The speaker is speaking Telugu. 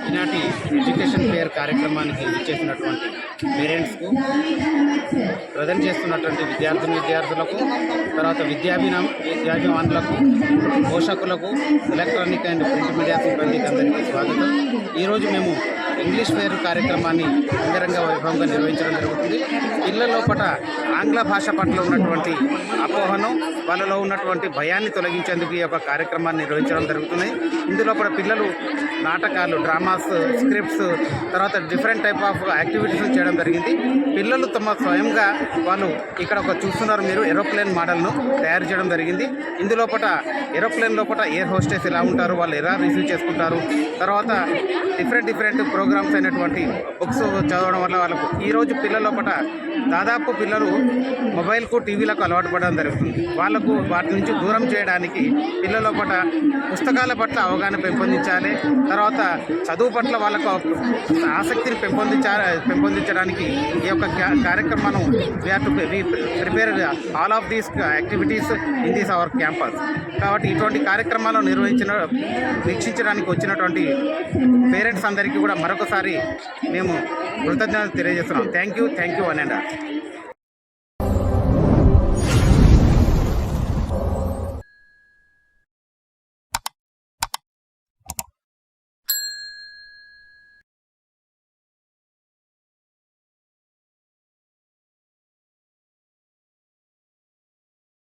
ఈనాటి ఎడ్యుకేషన్ ఫేర్ కార్యక్రమానికి ఇచ్చేసినటువంటి పేరెంట్స్కు, ప్రజెంట్ చేస్తున్నటువంటి విద్యార్థులకు, తర్వాత విద్యాభిమానులకు, పోషకులకు, ఎలక్ట్రానిక్ అండ్ ప్రింట్ మీడియా సిబ్బందికి అందరికీ స్వాగతం. ఈరోజు మేము ఇంగ్లీష్ ఫేర్ కార్యక్రమాన్ని అంగరంగ వైభవంగా నిర్వహించడం జరుగుతుంది. పిల్లల లోపల ఆంగ్ల భాష పట్ల ఉన్నటువంటి అపోహను, వాళ్ళలో ఉన్నటువంటి భయాన్ని తొలగించేందుకు ఈ యొక్క కార్యక్రమాన్ని నిర్వహించడం జరుగుతుంది. ఇందులో కూడా పిల్లలు నాటకాలు, డ్రామాస్, స్క్రిప్ట్స్, తర్వాత డిఫరెంట్ టైప్ ఆఫ్ యాక్టివిటీస్ చేయడం జరిగింది. పిల్లలు తమ స్వయంగా వాళ్ళు ఇక్కడ ఒక చూస్తున్నారు మీరు ఏరోప్లేన్ మోడల్ను తయారు చేయడం జరిగింది. ఇందులోపట ఏరోప్లేన్ లోపల ఎయిర్ హోస్టెస్ ఎలా ఉంటారు, వాళ్ళు ఎలా రిసీవ్ చేసుకుంటారు, తర్వాత డిఫరెంట్ ప్రోగ్రామ్స్ అయినటువంటి బుక్స్ చదవడం వల్ల వాళ్ళకు ఈరోజు పిల్లల లోపల దాదాపు పిల్లలు మొబైల్కు, టీవీలకు అలవాటు పడడం జరుగుతుంది. వాళ్ళకు వాటి నుంచి దూరం చేయడానికి పిల్లల లోపల పుస్తకాల పట్ల అవగాహన పెంపొందించాలి. తర్వాత చదువు పట్ల వాళ్ళకు ఆసక్తిని పెంపొందించడానికి ఈ యొక్క కార్యక్రమం we have to prepare all of these activities in this our campus. కాబట్టి ఇటువంటి కార్యక్రమాలు వీక్షించడానికి వచ్చినటువంటి పేరెంట్స్ అందరికీ కూడా మరొకసారి మేము కృతజ్ఞతలు తెలియజేస్తున్నాం. Thank you one and all.